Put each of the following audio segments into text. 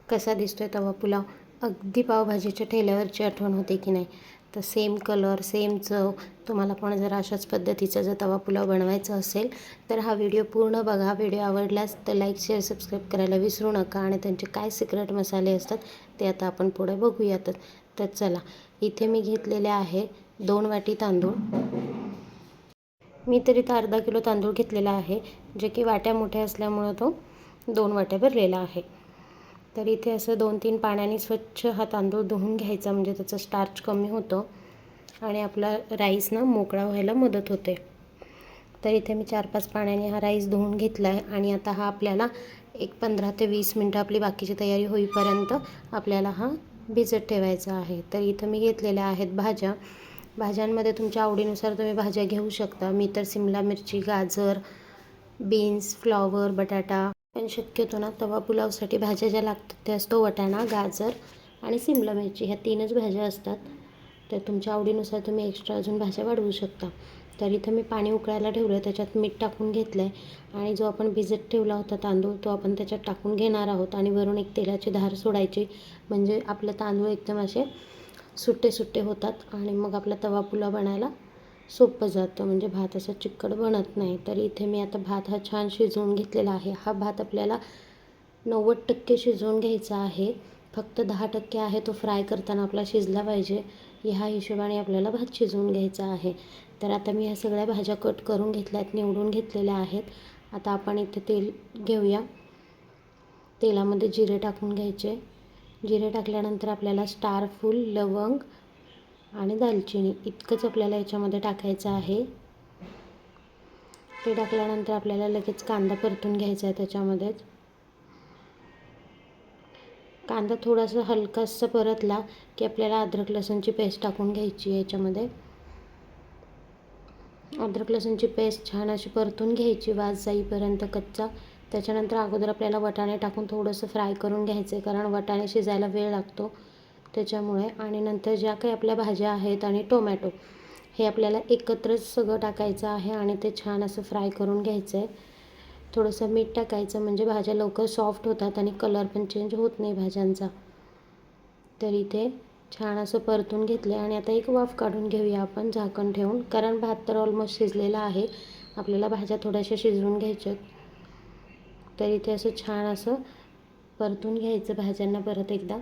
कसा दिसतोय तवा पुलाव, अगदी पावभाजीच्या ठेल्यावरची आठवण होते की नाही. तर सेम कलर, सेम चव. तुम्हाला पण जर अशाच पद्धतीचा जर तवा पुलाव बनवायचा असेल तर हा व्हिडिओ पूर्ण बघा. व्हिडिओ आवडल्यास तर लाईक, शेअर, सबस्क्राईब करायला विसरू नका. आणि त्यांचे काय सिक्रेट मसाले असतात ते आता आपण पुढे बघूयातच. तर चला, इथे मी घेतलेले आहे 2 वाटी तांदूळ. मी तरी तर अर्धा किलो तांदूळ घेतलेला आहे, जे की वाट्या मोठ्या असल्यामुळं तो 2 वाट्या भरलेला आहे. तर इथे असं 2-3 पाण्याने स्वच्छ हा तांदूळ धुवून घ्यायचा, म्हणजे त्याचं स्टार्च कमी होतं आणि आपला राईस ना मोकळा व्हायला मदत होते. तर इथे मी 4-5 पाण्याने हा राईस धुवून घेतला आहे. आणि आता हा आपल्याला एक 15 ते 20 मिनटं आपली बाकीची तयारी होईपर्यंत आपल्याला हा भिजत ठेवायचा आहे. तर इथं मी घेतलेल्या आहेत भाज्या. भाज्यांमध्ये तुमच्या आवडीनुसार तुम्ही भाज्या घेऊ शकता. मी तर सिमला मिरची, गाजर, बीन्स, फ्लॉवर, बटाटा. पण शक्यतो ना तवा पुलावसाठी भाज्या ज्या लागतात त्या असतो वाटाणा, गाजर आणि सिमला मिरची, ह्या 3च भाज्या असतात. तर तुमच्या आवडीनुसार तुम्ही एक्स्ट्रा अजून भाज्या वाढवू शकता. तर इथं मी पाणी उकळायला ठेवलं, त्याच्यात मीठ टाकून घेतलं आहे. आणि जो आपण भिजत ठेवला होता तांदूळ तो आपण त्याच्यात टाकून घेणार आहोत. आणि वरून एक तेलाची धार सोडायची, म्हणजे आपले तांदूळ एकदम असे सुट्टे सुट्टे होतात आणि मग आपला तवा पुलाव बनायला सोपं जातं, म्हणजे भात असा चिकट बनत नाही. तर इथे मी आता भात हा छान शिजवून घेतलेला आहे. हा भात आपल्याला 90% शिजवून घ्यायचा आहे. फक्त 10% आहे तो फ्राय करताना आपला शिजला पाहिजे. ह्या हिशोबाने आपल्याला भात शिजवून घ्यायचा आहे. तर आता मी ह्या सगळ्या भाज्या कट करून घेतल्यात, निवडून घेतलेल्या आहेत. आता आपण इथे तेल घेऊया. तेलामध्ये जिरे टाकून घ्यायचे. जिरे टाकल्यानंतर आपल्याला स्टार फूल, लवंग आणि दालचिनी इतकंच आपल्याला याच्यामध्ये टाकायचं आहे. ते टाकल्यानंतर आपल्याला लगेच कांदा परतून घ्यायचा आहे. त्याच्यामध्येच कांदा थोडासा हलकासा परतला की आपल्याला अद्रक लसूणची पेस्ट टाकून घ्यायची आहे. याच्यामध्ये अद्रक लसूणची पेस्ट छान अशी परतून घ्यायची, वास जाईपर्यंत कच्चा. त्याच्यानंतर अगोदर आपल्याला वाटाणे टाकून थोडंसं फ्राय करून घ्यायचं आहे, कारण वाटाणे शिजायला वेळ लागतो त्याच्यामुळे. आणि नंतर ज्या काही आपल्या भाज्या आहेत आणि टोमॅटो हे आपल्याला एकत्रच सगळं टाकायचं आहे आणि ते छान असं फ्राय करून घ्यायचं आहे. थोडंसं मीठ टाकायचं, म्हणजे भाज्या लवकर सॉफ्ट होतात आणि कलर पण चेंज होत नाही भाज्यांचा. तर इथे छान असं परतून घेतलं आणि आता एक वाफ काढून घेऊया आपण झाकण ठेवून, कारण भात तर ऑलमोस्ट शिजलेला आहे. आपल्याला भाज्या थोड्याशा शिजवून घ्यायच्यात. तर इथे असं छान असं परतून घ्यायचं भाज्यांना परत एकदा.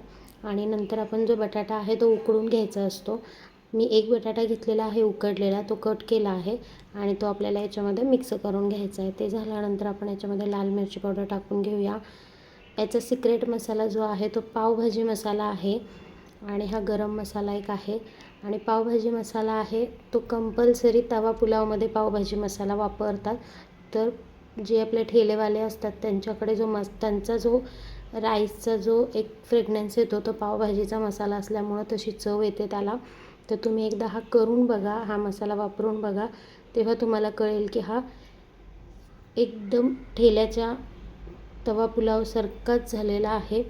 आणि नंतर आपण जो बटाटा आहे तो उकडून घ्यायचा असतो. मी एक बटाटा घेतलेला आहे उकडलेला, तो कट केला आहे आणि तो आपल्याला याच्यामध्ये मिक्स करून घ्यायचा आहे. ते झाल्यानंतर आपण याच्यामध्ये लाल मिरची पावडर टाकून घेऊया. याचा सिक्रेट मसाला जो आहे तो पावभाजी मसाला आहे आणि हा गरम मसाला एक आहे. आणि पावभाजी मसाला आहे तो कंपल्सरी तवा पुलावमध्ये पावभाजी मसाला वापरतात. तर जे आपले ठेलेवाले असतात त्यांच्याकडे त्यांचा जो राईसचा जो एक फ्रेग्रन्स येतो तो पावभाजीचा मसाला असल्यामुळं तशी चव येते त्याला. तर तुम्ही एकदा हा करून बघा, हा मसाला वापरून बघा, तेव्हा तुम्हाला कळेल की हा एकदम ठेल्याच्या तवा पुलावसारखाच झालेला आहे.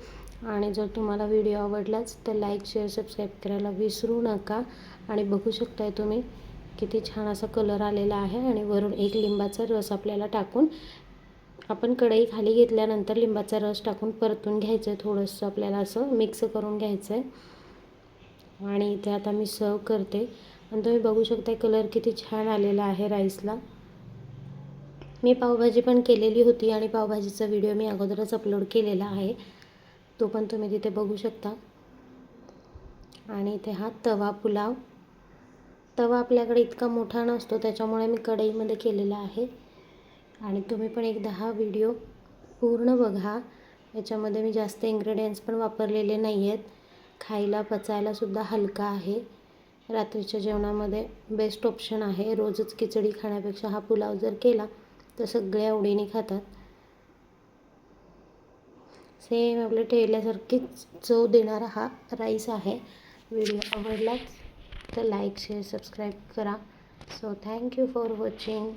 आणि जर तुम्हाला व्हिडिओ आवडलाच तर लाईक, शेअर, सबस्क्राईब करायला विसरू नका. आणि बघू शकताय तुम्ही किती छान असा कलर आलेला आहे. आणि वरून एक लिंबाचा रस आपल्याला टाकून आपण कढई खाली घेतल्यानंतर लिंबाचा रस टाकून परतून घ्यायचं आहे. थोडंसं आपल्याला असं मिक्स करून घ्यायचं आहे. आणि इथे आता मी सर्व करते आणि तुम्ही बघू शकता कलर किती छान आलेला आहे राईसला. मी पावभाजी पण केलेली होती आणि पावभाजीचा व्हिडिओ मी अगोदरच अपलोड केलेला आहे, तो पण तुम्ही तिथे बघू शकता. आणि इथे हा तवा पुलाव. तवा आपल्याकडे इतका मोठा नसतो त्याच्यामुळे मी कढईमध्ये केलेला आहे. आणि तुम्ही पण एकदा हा व्हिडिओ पूर्ण बघा. याच्यामध्ये मी जास्त इन्ग्रेडियंट्स पण वापरलेले नाही आहेत. खायला पचायलासुद्धा हलका आहे. रात्रीच्या जेवणामध्ये बेस्ट ऑप्शन आहे. रोजच खिचडी खाण्यापेक्षा हा पुलाव जर केला तर सगळे आवडीने खातात. सेम आपल्या ठेल्यासारखीच चव देणारा हा राईस आहे. व्हिडिओ आवडलाच तर लाईक, शेअर, सबस्क्राईब करा. So thank you for watching.